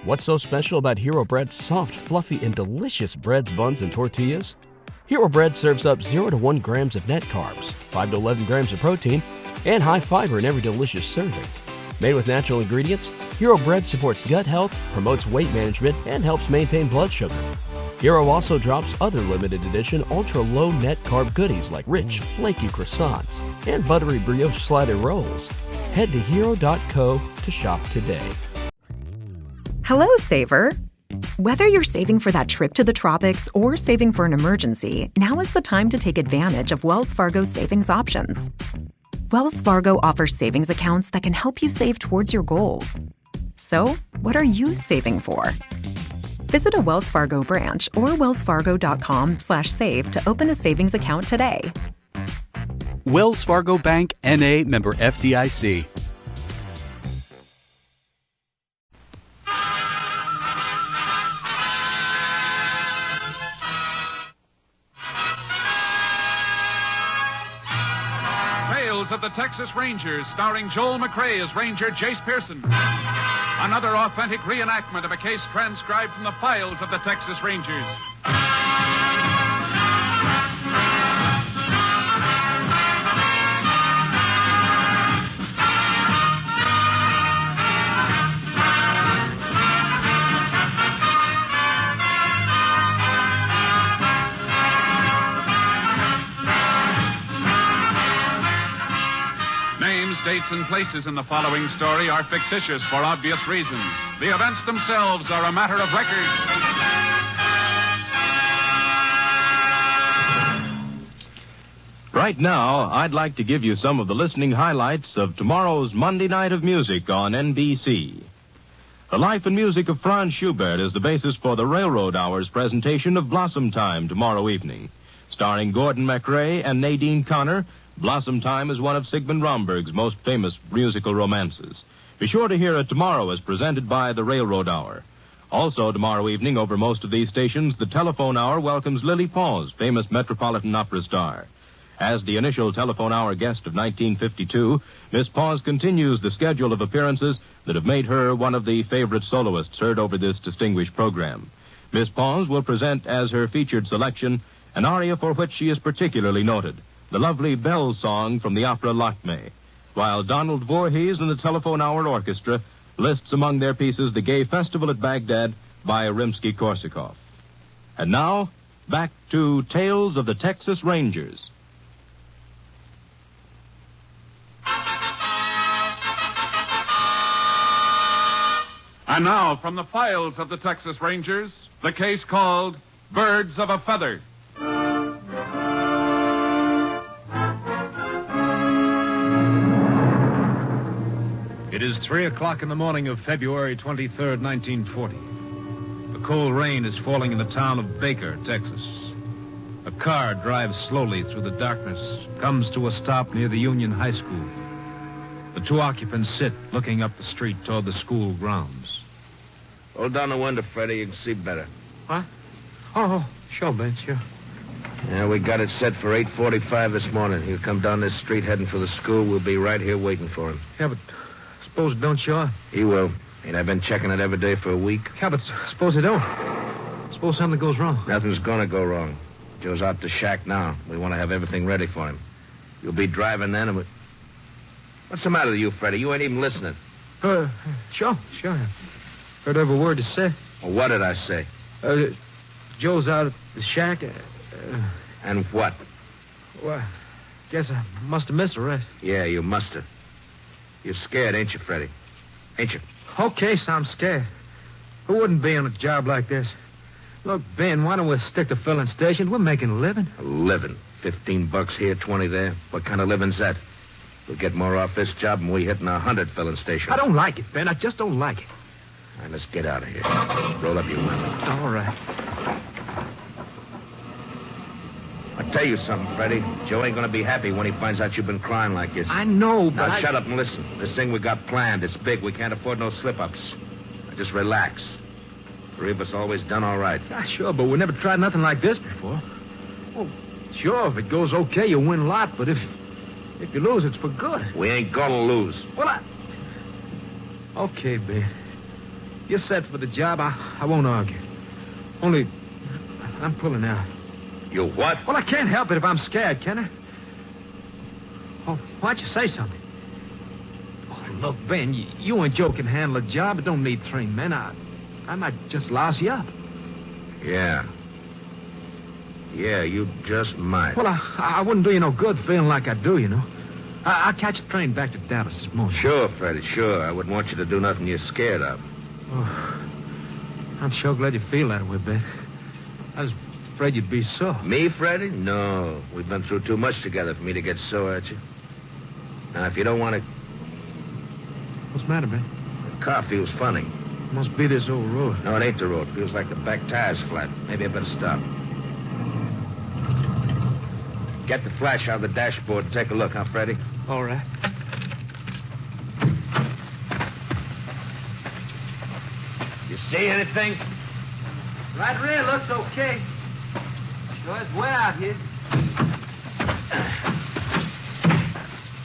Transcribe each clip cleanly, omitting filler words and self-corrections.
What's so special about Hero Bread's soft, fluffy, and delicious breads, buns, and tortillas? Hero Bread serves up 0 to 1 grams of net carbs, 5 to 11 grams of protein, and high fiber in every delicious serving. Made with natural ingredients, Hero Bread supports gut health, promotes weight management, and helps maintain blood sugar. Hero also drops other limited edition ultra-low net carb goodies like rich, flaky croissants and buttery brioche slider rolls. Head to hero.co to shop today. Hello, Saver. Whether you're saving for that trip to the tropics or saving for an emergency, now is the time to take advantage of Wells Fargo's savings options. Wells Fargo offers savings accounts that can help you save towards your goals. So, what are you saving for? Visit a Wells Fargo branch or wellsfargo.com/save to open a savings account today. Wells Fargo Bank, N.A., member FDIC. Tales of the Texas Rangers, starring Joel McRae as Ranger Jace Pearson. Another authentic reenactment of a case transcribed from the files of the Texas Rangers. Names, dates, and places in the following story are fictitious for obvious reasons. The events themselves are a matter of record. Right now, I'd like to give you some of the listening highlights of tomorrow's Monday Night of Music on NBC. The life and music of Franz Schubert is the basis for the Railroad Hour's presentation of Blossom Time tomorrow evening. Starring Gordon MacRae and Nadine Connor, Blossom Time is one of Sigmund Romberg's most famous musical romances. Be sure to hear it tomorrow as presented by the Railroad Hour. Also tomorrow evening over most of these stations, the Telephone Hour welcomes Lily Pons, famous Metropolitan Opera star. As the initial Telephone Hour guest of 1952, Miss Pons continues the schedule of appearances that have made her one of the favorite soloists heard over this distinguished program. Miss Pons will present as her featured selection an aria for which she is particularly noted, the lovely Bell Song from the opera Lakme, while Donald Voorhees and the Telephone Hour Orchestra lists among their pieces the Gay Festival at Baghdad by Rimsky-Korsakov. And now, back to Tales of the Texas Rangers. And now, from the files of the Texas Rangers, the case called Birds of a Feather. It is 3 o'clock in the morning of February 23rd, 1940. A cold rain is falling in the town of Baker, Texas. A car drives slowly through the darkness, comes to a stop near the Union High School. The two occupants sit, looking up the street toward the school grounds. Hold down the window, Freddie. You can see better. What? Oh, sure, Ben, sure. Yeah, we got it set for 8:45 this morning. He'll come down this street heading for the school. We'll be right here waiting for him. Yeah, but suppose it don't show up. He will. Ain't I been checking it every day for a week? Yeah, but suppose it don't. Suppose something goes wrong. Nothing's gonna go wrong. Joe's out the shack now. We want to have everything ready for him. You'll be driving then, and What's the matter with you, Freddie? You ain't even listening. Sure. Heard every word you said. Well, what did I say? Joe's out at the shack. And what? Well, guess I must have missed her, right? Yeah, you must have. You're scared, ain't you, Freddie? Ain't you? Okay, so I'm scared. Who wouldn't be on a job like this? Look, Ben, why don't we stick to filling stations? We're making a living. A living? $15 here, 20 there. What kind of living's that? We'll get more off this job than we hitting 100 filling stations. I don't like it, Ben. I just don't like it. All right, let's get out of here. Roll up your window. All right. I'll tell you something, Freddie. Joe ain't gonna be happy when he finds out you've been crying like this. I know, but Now, shut up and listen. This thing we got planned, it's big. We can't afford no slip-ups. Now, just relax. Three of us always done all right. Yeah, sure, but we never tried nothing like this before. Well, sure, if it goes okay, you win a lot, but if you lose, it's for good. We ain't gonna lose. Well, Okay, Ben. you're set for the job, I won't argue. Only, I'm pulling out. You what? Well, I can't help it if I'm scared, can I? Oh, why don't you say something? Oh, look, Ben, you and Joe can handle a job. It don't need 3 men. I might just louse you up. Yeah. Yeah, you just might. Well, I wouldn't do you no good feeling like I do, you know. I'll catch a train back to Dallas this morning. Sure, Freddie, sure. I wouldn't want you to do nothing you're scared of. Oh, I'm sure glad you feel that way, Ben. I was afraid you'd be sore. Me, Freddie? No. We've been through too much together for me to get sore at you. Now, if you don't want to... What's the matter, Ben? The car feels funny. Must be this old road. No, it ain't the road. Feels like the back tire's flat. Maybe I better stop. Get the flash out of the dashboard and take a look, huh, Freddie? All right. You see anything? Right rear looks okay. Sure is wet out here.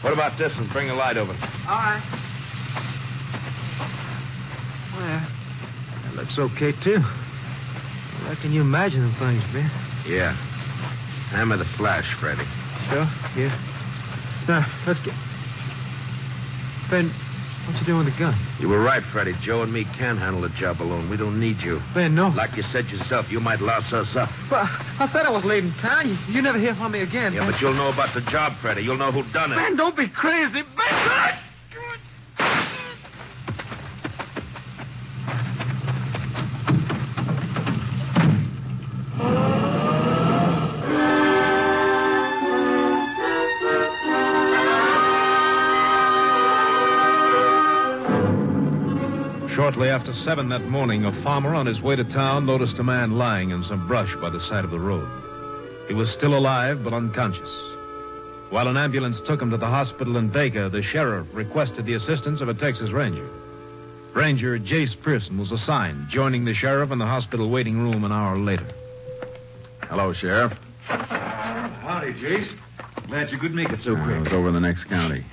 What about this one? Bring a light over. All right. Well, that looks okay, too. I reckon you imagine them things, Ben. Yeah. Hammer the flash, Freddie. Sure, yeah. Now, let's get... Ben, what you doing with the gun? You were right, Freddie. Joe and me can't handle the job alone. We don't need you. Ben, no. Like you said yourself, you might louse us up. But I said I was leaving town. You never hear from me again, Yeah, Ben. but you'll know about the job, Freddie. You'll know who done it. Ben, don't be crazy. Ben! Shortly after 7 that morning, a farmer on his way to town noticed a man lying in some brush by the side of the road. He was still alive, but unconscious. While an ambulance took him to the hospital in Baker, the sheriff requested the assistance of a Texas Ranger. Ranger Jace Pearson was assigned, joining the sheriff in the hospital waiting room an hour later. Hello, Sheriff. Howdy, Jace. Glad you could make it so I quick. was over in the next county.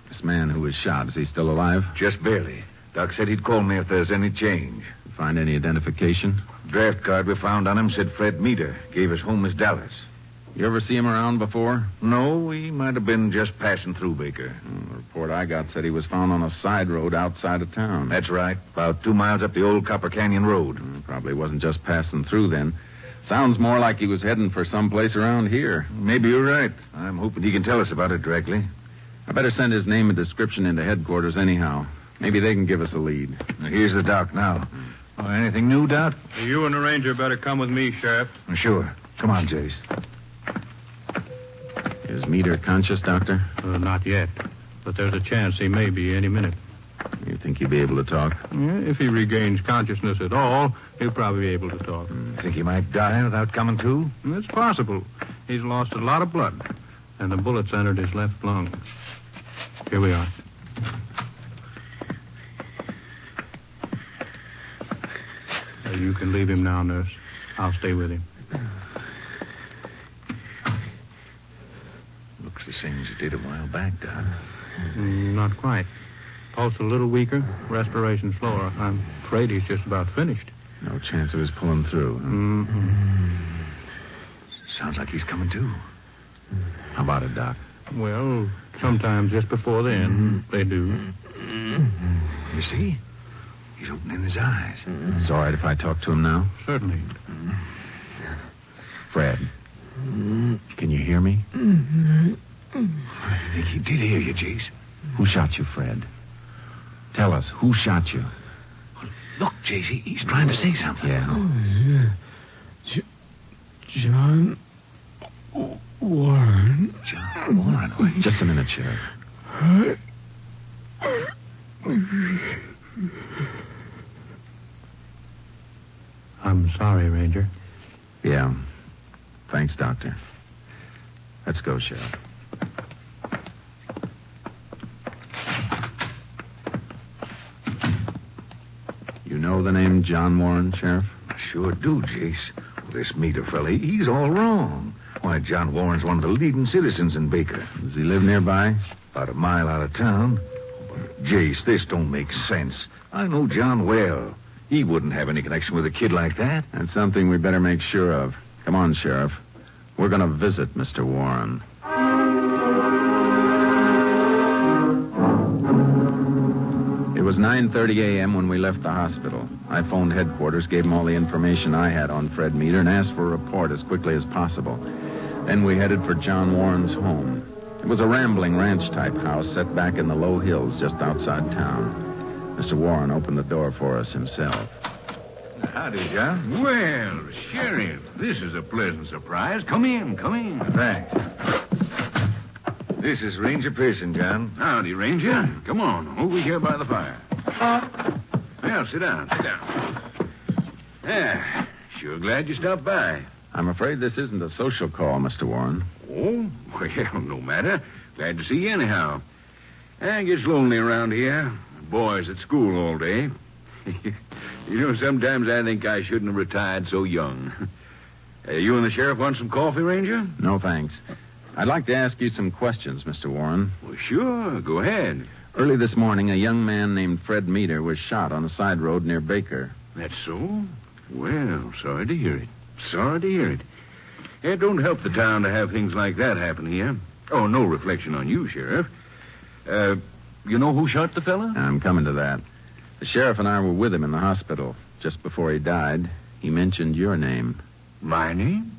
This man who was shot, is he still alive? Just barely. Doc said he'd call me if there's any change. Find any identification? Draft card we found on him said Fred Meter. Gave us home as Dallas. You ever see him around before? No, he might have been just passing through Baker. The report I got said he was found on a side road outside of town. That's right. About 2 miles up the old Copper Canyon Road. Probably wasn't just passing through then. Sounds more like he was heading for someplace around here. Maybe you're right. I'm hoping he can tell us about it directly. I better send his name and description into headquarters anyhow. Maybe they can give us a lead. Now, here's the doc now. Anything new, Doc? You and the ranger better come with me, Sheriff. Sure. Come on, Jace. Is Meter conscious, Doctor? Not yet. But there's a chance he may be any minute. You think he'll be able to talk? Yeah, if he regains consciousness at all, he'll probably be able to talk. Think he might die without coming to? It's possible. He's lost a lot of blood, and the bullets entered his left lung. Here we are. You can leave him now, nurse. I'll stay with him. Looks the same as it did a while back, Doc. Not quite. Pulse a little weaker, respiration slower. I'm afraid he's just about finished. No chance of his pulling through. Sounds like he's coming to. How about it, Doc? Well, sometimes just before then, they do. You see? He's opening his eyes. It's all right if I talk to him now? Certainly. Fred, can you hear me? I think he did hear you, Jace. Who shot you, Fred? Tell us, who shot you? Look, Jace, he's trying to say something. Yeah. John Warren. John Warren? Why, just a minute, Sheriff. I'm sorry, Ranger. Yeah. Thanks, Doctor. Let's go, Sheriff. You know the name John Warren, Sheriff? I sure do, Jace. Well, this Meter fella, he's all wrong. Why, John Warren's one of the leading citizens in Baker. Does he live nearby? About a mile out of town. Jace, this don't make sense. I know John well. He wouldn't have any connection with a kid like that. That's something we better make sure of. Come on, Sheriff. We're going to visit Mr. Warren. It was 9:30 a.m. when we left the hospital. I phoned headquarters, gave them all the information I had on Fred Meader, and asked for a report as quickly as possible. Then we headed for John Warren's home. It was a rambling ranch-type house set back in the low hills just outside town. Mr. Warren opened the door for us himself. Howdy, John. Well, Sheriff, this is a pleasant surprise. Come in, come in. Thanks. This is Ranger Pearson, John. Howdy, Ranger. Come on, over here by the fire. Well, sit down, sit down. Yeah, sure glad you stopped by. I'm afraid this isn't a social call, Mr. Warren. Oh, well, no matter. Glad to see you anyhow. It gets lonely around here. Boys at school all day. You know, sometimes I think I shouldn't have retired so young. You and the sheriff want some coffee, Ranger? No, thanks. I'd like to ask you some questions, Mr. Warren. Well, sure. Go ahead. Early this morning, a young man named Fred Meader was shot on a side road near Baker. That's so? Well, sorry to hear it. Sorry to hear it. It don't help the town to have things like that happen here. Oh, no reflection on you, Sheriff. You know who shot the fella? I'm coming to that. The sheriff and I were with him in the hospital. Just before he died, he mentioned your name. My name?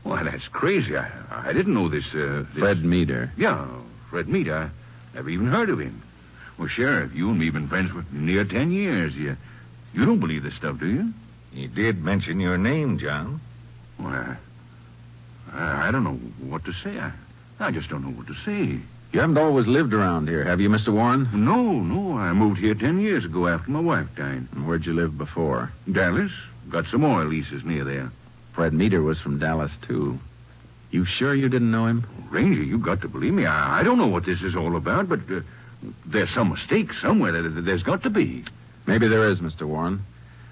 Why, that's crazy. I didn't know this. Fred Meader. Yeah, Fred Meader. I've even heard of him. Well, Sheriff, you and me been friends for near 10 years. You don't believe this stuff, do you? He did mention your name, John. Well, I don't know what to say. I just don't know what to say. You haven't always lived around here, have you, Mr. Warren? No. I moved here 10 years ago after my wife died. And where'd you live before? Dallas. Got some oil leases near there. Fred Meader was from Dallas, too. You sure you didn't know him? Ranger, you got to believe me. I don't know what this is all about, but there's some mistake somewhere. There's got to be. Maybe there is, Mr. Warren.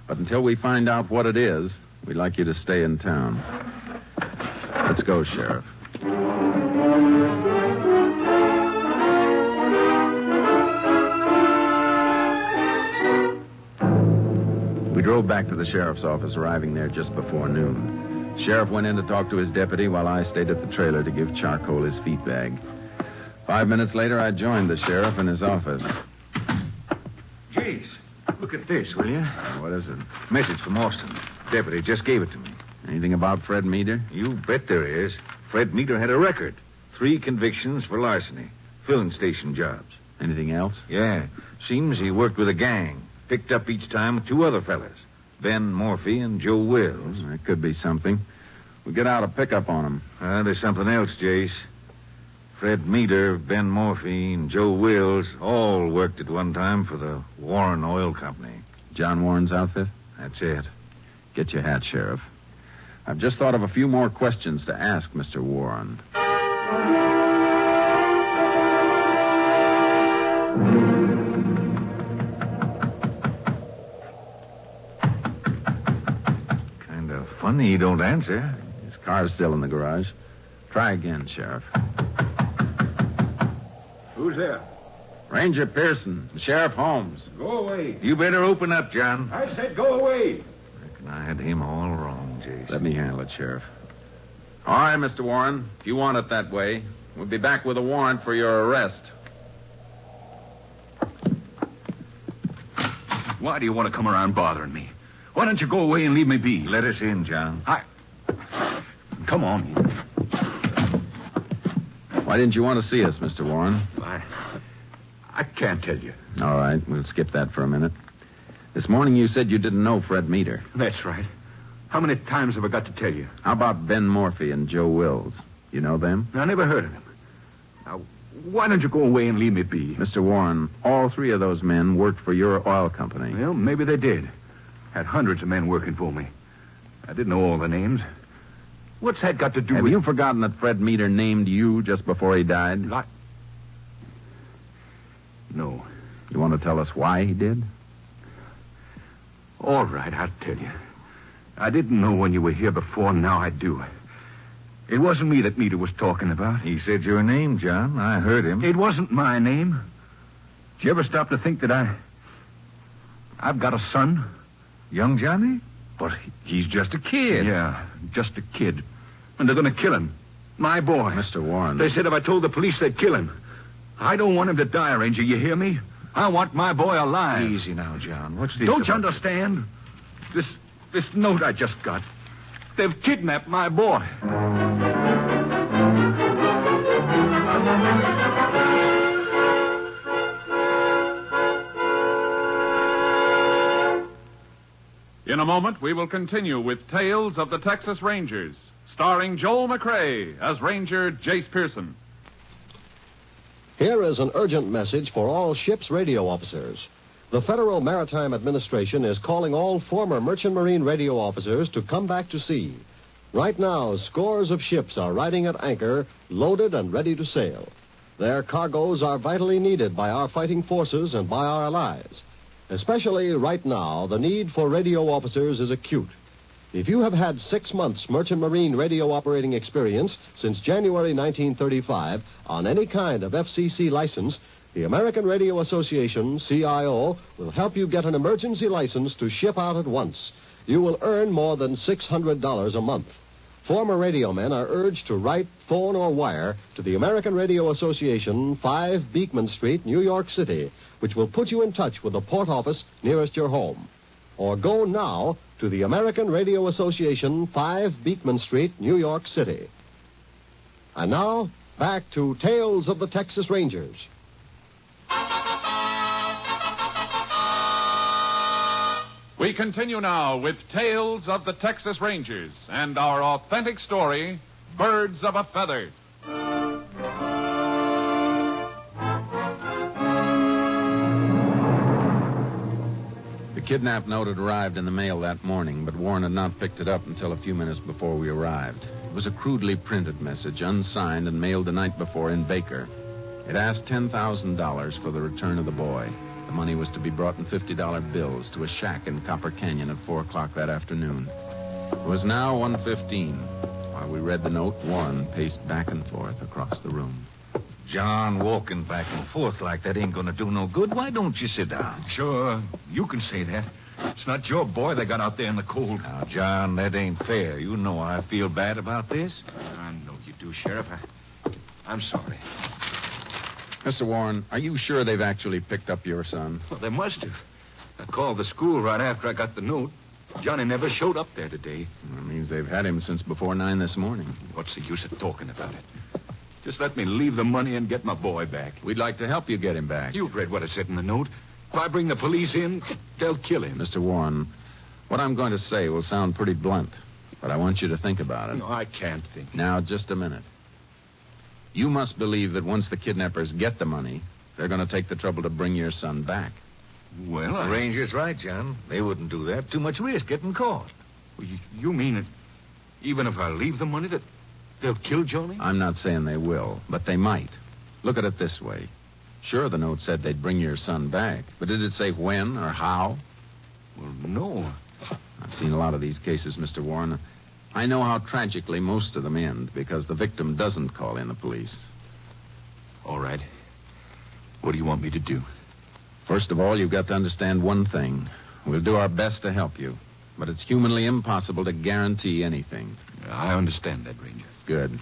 But until we find out what it is, we'd like you to stay in town. Let's go, Sheriff. We drove back to the sheriff's office, arriving there just before noon. The sheriff went in to talk to his deputy while I stayed at the trailer to give Charcoal his feed bag. 5 minutes later, I joined the sheriff in his office. Jace, look at this, will you? What is it? Message from Austin. Deputy just gave it to me. Anything about Fred Meader? You bet there is. Fred Meader had a record. 3 convictions for larceny. Filling station jobs. Anything else? Yeah. Seems he worked with a gang. Picked up each time 2 other fellas. Ben Morphy and Joe Wills. That could be something. We'll get out a pickup on him. There's something else, Jace. Fred Meader, Ben Morphy, and Joe Wills all worked at one time for the Warren Oil Company. John Warren's outfit? That's it. Get your hat, Sheriff. I've just thought of a few more questions to ask Mr. Warren. Kind of funny he don't answer. His car's still in the garage. Try again, Sheriff. Who's there? Ranger Pearson, Sheriff Holmes. Go away. You better open up, John. I said go away. Reckon I had him all wrong, Jason. Let me handle it, Sheriff. All right, Mr. Warren. If you want it that way, we'll be back with a warrant for your arrest. Why do you want to come around bothering me? Why don't you go away and leave me be? Let us in, John. Come on. Why didn't you want to see us, Mr. Warren? I can't tell you. All right, we'll skip that for a minute. This morning you said you didn't know Fred Meader. That's right. How many times have I got to tell you? How about Ben Morphy and Joe Wills? You know them? I never heard of them. Now, why don't you go away and leave me be? Mr. Warren, all 3 of those men worked for your oil company. Well, maybe they did. Had hundreds of men working for me. I didn't know all the names. What's that got to do with... Have you forgotten that Fred Meader named you just before he died? No. You want to tell us why he did? All right, I'll tell you. I didn't know when you were here before, now I do. It wasn't me that Meader was talking about. He said your name, John. I heard him. It wasn't my name. Did you ever stop to think that I've got a son? Young Johnny? But he's just a kid. Yeah, just a kid. And they're going to kill him. My boy. Mr. Warren. They said if I told the police, they'd kill him. I don't want him to die, Ranger. You hear me? I want my boy alive. Easy now, John. What's this? Don't you understand? This note I just got. They've kidnapped my boy. In a moment, we will continue with Tales of the Texas Rangers, starring Joel McCrea as Ranger Jace Pearson. Here is an urgent message for all ship's radio officers. The Federal Maritime Administration is calling all former Merchant Marine radio officers to come back to sea. Right now, scores of ships are riding at anchor, loaded and ready to sail. Their cargoes are vitally needed by our fighting forces and by our allies. Especially right now, the need for radio officers is acute. If you have had 6 months Merchant Marine radio operating experience since January 1935 on any kind of FCC license, the American Radio Association, CIO, will help you get an emergency license to ship out at once. You will earn more than $600 a month. Former radio men are urged to write, phone, or wire to the American Radio Association, 5 Beekman Street, New York City, which will put you in touch with the port office nearest your home. Or go now to the American Radio Association, 5 Beekman Street, New York City. And now, back to Tales of the Texas Rangers. We continue now with Tales of the Texas Rangers and our authentic story, Birds of a Feather. The kidnap note had arrived in the mail that morning, but Warren had not picked it up until a few minutes before we arrived. It was a crudely printed message, unsigned and mailed the night before in Baker. It asked $10,000 for the return of the boy. The money was to be brought in $50 bills to a shack in Copper Canyon at 4 o'clock that afternoon. It was now 1:15. While we read the note, Warren paced back and forth across the room. John, walking back and forth like that ain't going to do no good. Why don't you sit down? Sure, you can say that. It's not your boy they got out there in the cold. Now, John, that ain't fair. You know I feel bad about this. I know you do, Sheriff. I'm sorry. Mr. Warren, are you sure they've actually picked up your son? Well, they must have. I called the school right after I got the note. Johnny never showed up there today. That means they've had him since before 9 this morning. What's the use of talking about it? Just let me leave the money and get my boy back. We'd like to help you get him back. You've read what it said in the note. If I bring the police in, they'll kill him. Mr. Warren, what I'm going to say will sound pretty blunt, but I want you to think about it. No, I can't think. Now, just a minute. You must believe that once the kidnappers get the money, they're going to take the trouble to bring your son back. Well, The Ranger's right, John. They wouldn't do that. Too much risk getting caught. Well, you mean that even if I leave the money, that they'll kill Johnny? I'm not saying they will, but they might. Look at it this way. Sure, the note said they'd bring your son back, but did it say when or how? Well, no. I've seen a lot of these cases, Mr. Warren. I know how tragically most of them end because the victim doesn't call in the police. All right. What do you want me to do? First of all, you've got to understand one thing. We'll do our best to help you, but it's humanly impossible to guarantee anything. I understand that, Ranger. Good.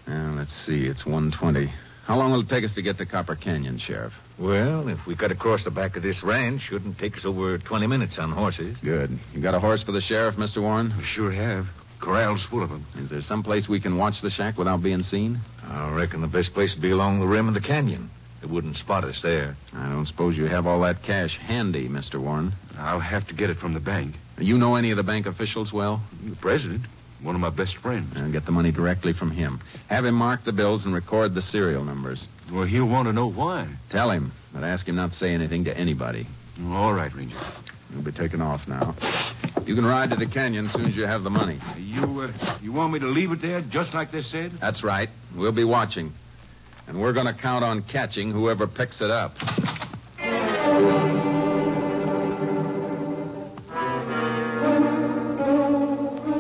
Now, let's see. It's 1:20. How long will it take us to get to Copper Canyon, Sheriff? Well, if we cut across the back of this ranch, shouldn't take us over 20 minutes on horses. Good. You got a horse for the sheriff, Mr. Warren? I sure have. Corral's full of them. Is there some place we can watch the shack without being seen? I reckon the best place would be along the rim of the canyon. They wouldn't spot us there. I don't suppose you have all that cash handy, Mr. Warren. I'll have to get it from the bank. You know any of the bank officials well? The president. One of my best friends. And get the money directly from him. Have him mark the bills and record the serial numbers. Well, he'll want to know why. Tell him, but ask him not to say anything to anybody. All right, Ranger. We'll be taking off now. You can ride to the canyon as soon as you have the money. You want me to leave it there just like they said? That's right. We'll be watching. And we're going to count on catching whoever picks it up.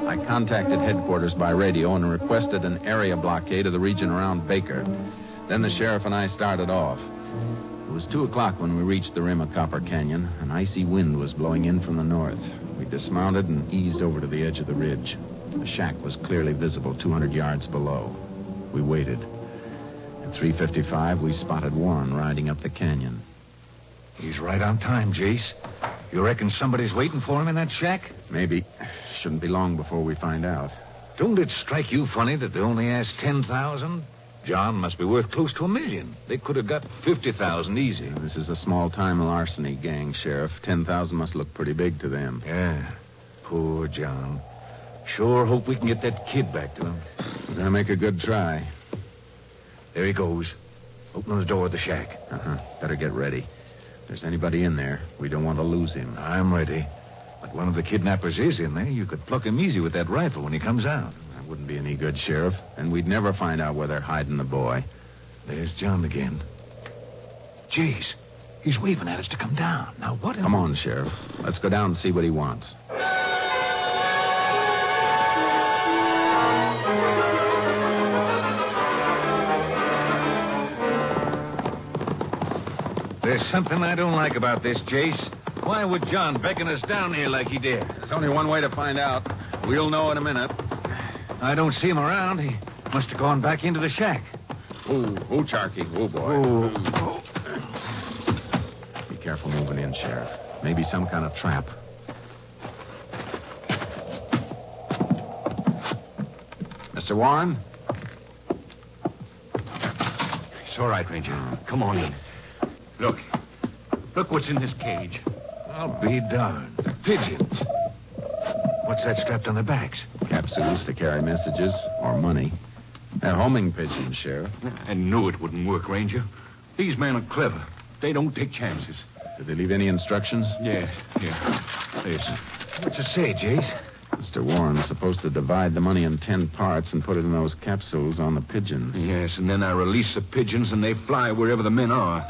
I contacted headquarters by radio and requested an area blockade of the region around Baker. Then the sheriff and I started off. It was 2 o'clock when we reached the rim of Copper Canyon. An icy wind was blowing in from the north. We dismounted and eased over to the edge of the ridge. The shack was clearly visible 200 yards below. We waited. At 3:55, we spotted Warren riding up the canyon. He's right on time, Jace. You reckon somebody's waiting for him in that shack? Maybe. Shouldn't be long before we find out. Don't it strike you funny that they only asked 10,000? John must be worth close to $1 million. They could have got 50,000 easy. This is a small-time larceny gang, Sheriff. 10,000 must look pretty big to them. Yeah. Poor John. Sure hope we can get that kid back to him. We're going to make a good try. There he goes. Opening the door of the shack. Better get ready. If there's anybody in there, we don't want to lose him. I'm ready. But one of the kidnappers is in there. You could pluck him easy with that rifle when he comes out. That wouldn't be any good, Sheriff. And we'd never find out where they're hiding the boy. There's John again. Jeez, he's waving at us to come down. Now, what... Come on, Sheriff. Let's go down and see what he wants. There's something I don't like about this, Jace. Why would John beckon us down here like he did? There's only one way to find out. We'll know in a minute. I don't see him around. He must have gone back into the shack. Oh, Charky. Oh, boy. Be careful moving in, Sheriff. Maybe some kind of trap. Mr. Warren? It's all right, Ranger. Come on in. Look what's in this cage. I'll be darned. Pigeons. What's that strapped on their backs? Capsules to carry messages or money. They're homing pigeons, Sheriff. I knew it wouldn't work, Ranger. These men are clever. They don't take chances. Did they leave any instructions? Yeah. Listen. What's it say, Jace? Mr. Warren's supposed to divide the money in 10 parts and put it in those capsules on the pigeons. Yes, and then I release the pigeons and they fly wherever the men are.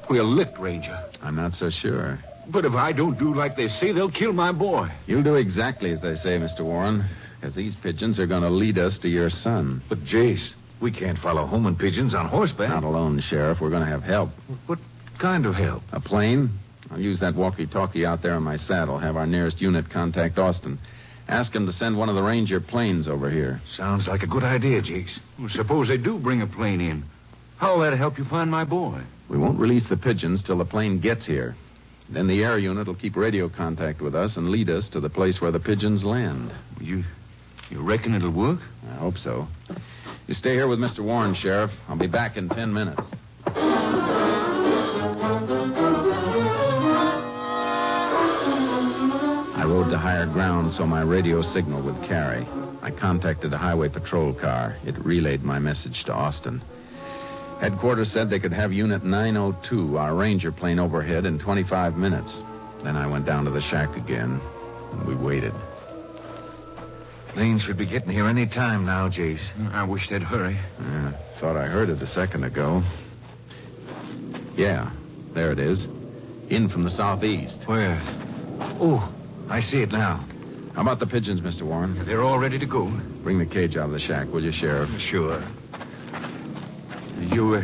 We're licked, Ranger. I'm not so sure. But if I don't do like they say, they'll kill my boy. You'll do exactly as they say, Mr. Warren, because these pigeons are going to lead us to your son. But, Jace, we can't follow homing pigeons on horseback. Not alone, Sheriff. We're going to have help. What kind of help? A plane. I'll use that walkie-talkie out there on my saddle. Have our nearest unit contact Austin. Ask him to send one of the Ranger planes over here. Sounds like a good idea, Jace. Well, suppose they do bring a plane in. How'll that help you find my boy? We won't release the pigeons till the plane gets here. Then the air unit will keep radio contact with us and lead us to the place where the pigeons land. You reckon it'll work? I hope so. You stay here with Mr. Warren, Sheriff. I'll be back in 10 minutes. I rode to higher ground so my radio signal would carry. I contacted a highway patrol car. It relayed my message to Austin. Headquarters said they could have Unit 902, our Ranger plane, overhead in 25 minutes. Then I went down to the shack again, and we waited. Plane should be getting here any time now, Jace. I wish they'd hurry. Thought I heard it a second ago. Yeah, there it is. In from the southeast. Where? Oh, I see it now. How about the pigeons, Mr. Warren? They're all ready to go. Bring the cage out of the shack, will you, Sheriff? Sure. You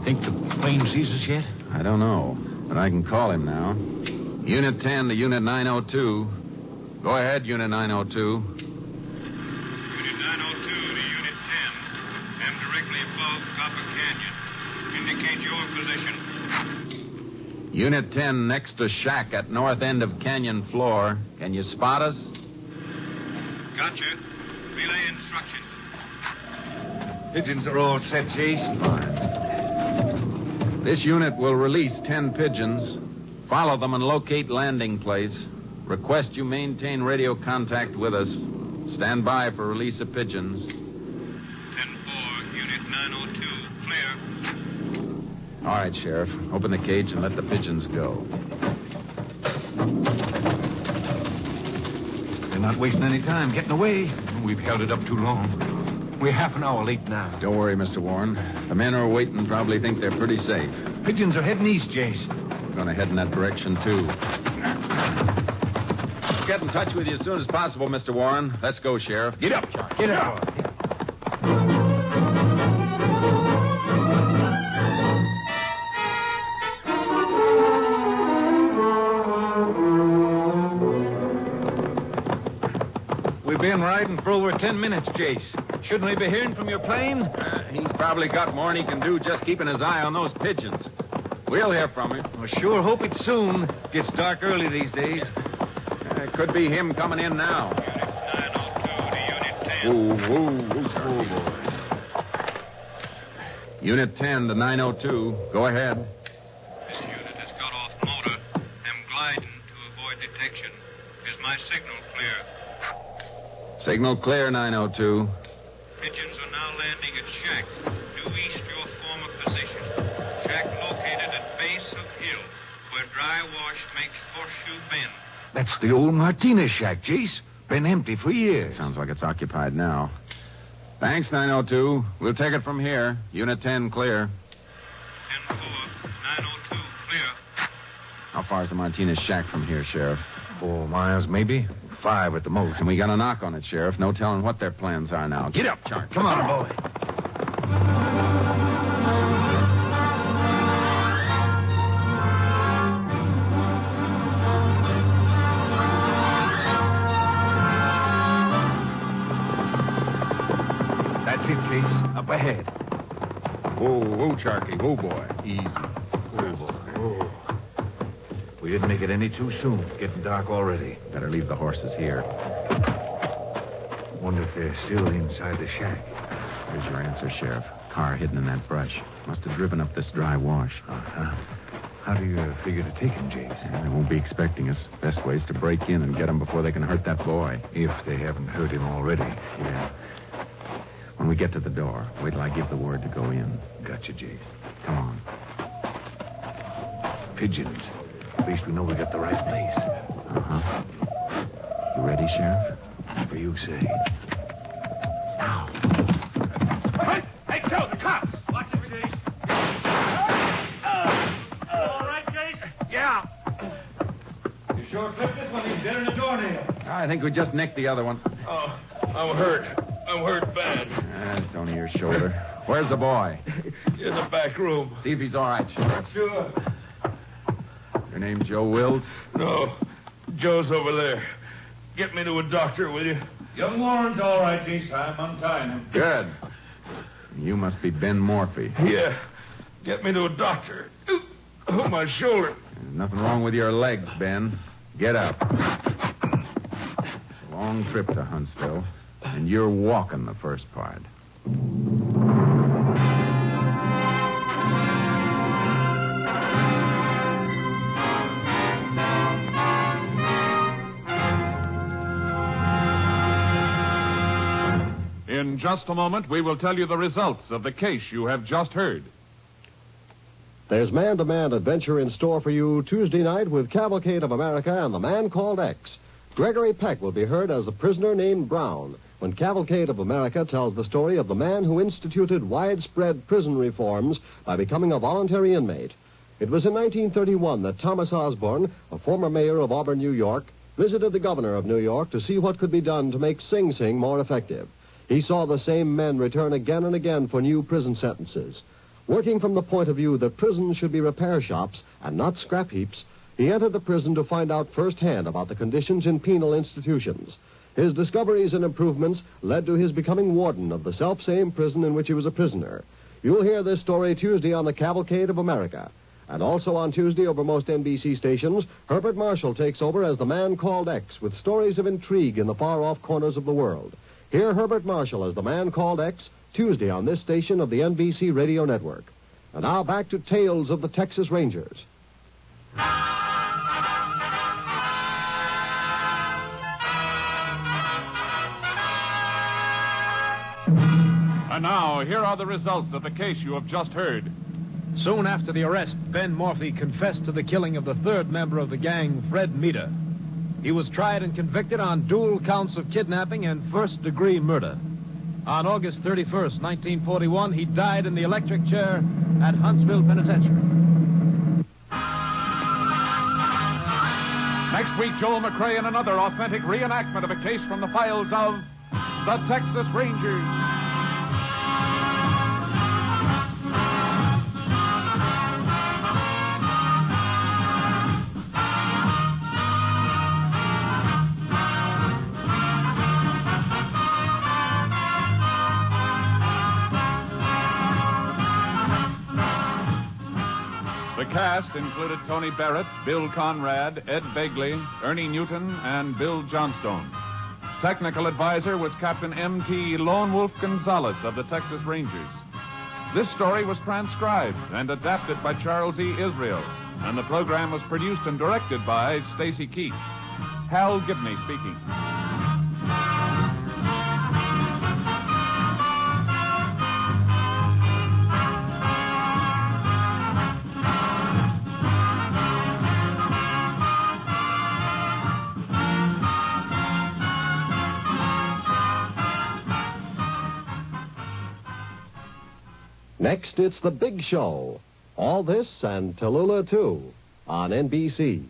think the plane sees us yet? I don't know, but I can call him now. Unit 10 to Unit 902. Go ahead, Unit 902. Unit 902 to Unit 10. Am directly above Copper Canyon. Indicate your position. Unit 10 next to shack at north end of canyon floor. Can you spot us? Gotcha. Relay instructions. Pigeons are all set, Jace. Fine. This unit will release 10 pigeons. Follow them and locate landing place. Request you maintain radio contact with us. Stand by for release of pigeons. 10-4, Unit 902, clear. All right, Sheriff. Open the cage and let the pigeons go. They're not wasting any time getting away. We've held it up too long. We're half an hour late now. Don't worry, Mr. Warren. The men who are waiting probably think they're pretty safe. Pigeons are heading east, Jace. We're going to head in that direction, too. Get in touch with you as soon as possible, Mr. Warren. Let's go, Sheriff. Get up, Charlie. Get up. been riding for over 10 minutes, Jace. Shouldn't we be hearing from your plane? He's probably got more than he can do just keeping his eye on those pigeons. We'll hear from him. I sure hope it's soon. Gets dark early these days. It could be him coming in now. Whoa, boy. Unit 10 to 902. Go ahead. This unit has got off motor. Am gliding to avoid detection. Is my signal clear? Signal clear, 902. Pigeons are now landing at shack, due east your former position. Shack located at base of hill, where dry wash makes Horseshoe Bend. That's the old Martinez shack, Jace. Been empty for years. Sounds like it's occupied now. Thanks, 902. We'll take it from here. Unit 10 clear. 10-4, 902 clear. How far is the Martinez shack from here, Sheriff? 4 miles, maybe. 5 at the most. And we got a knock on it, Sheriff. No telling what their plans are now. Get up, Charlie. Come on, boy. That's it, Jace. Up ahead. Whoa, Charky. Whoa, boy. Easy. Oh, boy. Oh. We didn't make it any too soon. It's getting dark already. Better leave the horses here. Wonder if they're still inside the shack. Here's your answer, Sheriff. Car hidden in that brush. Must have driven up this dry wash. Uh-huh. How do you figure to take him, Jace? They won't be expecting us. Best way is to break in and get them before they can hurt that boy. If they haven't hurt him already. Yeah. When we get to the door, wait till I give the word to go in. Gotcha, Jace. Come on. Pigeons. At least we know we got the right place. Uh-huh. You ready, Sheriff? Whatever you say. Now. Hey, Joe, the cops! Watch it, Jace. All right, Jace? Yeah. You sure clipped this one. He's dead in a doornail. I think we just nicked the other one. Oh, I'm hurt. I'm hurt bad. It's only your shoulder. Where's the boy? In the back room. See if he's all right, Sheriff. Sure. Your name Joe Wills? No. Joe's over there. Get me to a doctor, will you? Young Warren's all right, Jace. I'm untying him. Good. You must be Ben Morphy. Yeah. Get me to a doctor. Oh, my shoulder. There's nothing wrong with your legs, Ben. Get up. It's a long trip to Huntsville, and you're walking the first part. In just a moment, we will tell you the results of the case you have just heard. There's man-to-man adventure in store for you Tuesday night with Cavalcade of America and the Man Called X. Gregory Peck will be heard as a prisoner named Brown when Cavalcade of America tells the story of the man who instituted widespread prison reforms by becoming a voluntary inmate. It was in 1931 that Thomas Osborne, a former mayor of Auburn, New York, visited the governor of New York to see what could be done to make Sing Sing more effective. He saw the same men return again and again for new prison sentences. Working from the point of view that prisons should be repair shops and not scrap heaps, he entered the prison to find out firsthand about the conditions in penal institutions. His discoveries and improvements led to his becoming warden of the self-same prison in which he was a prisoner. You'll hear this story Tuesday on the Cavalcade of America. And also on Tuesday over most NBC stations, Herbert Marshall takes over as the Man Called X with stories of intrigue in the far-off corners of the world. Hear Herbert Marshall as the Man Called X, Tuesday on this station of the NBC Radio Network. And now back to Tales of the Texas Rangers. And now, here are the results of the case you have just heard. Soon after the arrest, Ben Morphy confessed to the killing of the third member of the gang, Fred Meader. He was tried and convicted on dual counts of kidnapping and first-degree murder. On August 31st, 1941, he died in the electric chair at Huntsville Penitentiary. Next week, Joel McCrea in another authentic reenactment of a case from the files of the Texas Rangers. cast included Tony Barrett, Bill Conrad, Ed Begley, Ernie Newton, and Bill Johnstone. Technical advisor was Captain M.T. Lone Wolf Gonzalez of the Texas Rangers. This story was transcribed and adapted by Charles E. Israel, and the program was produced and directed by Stacy Keach. Hal Gibney speaking. Next, it's The Big Show. All this and Tallulah, too, on NBC.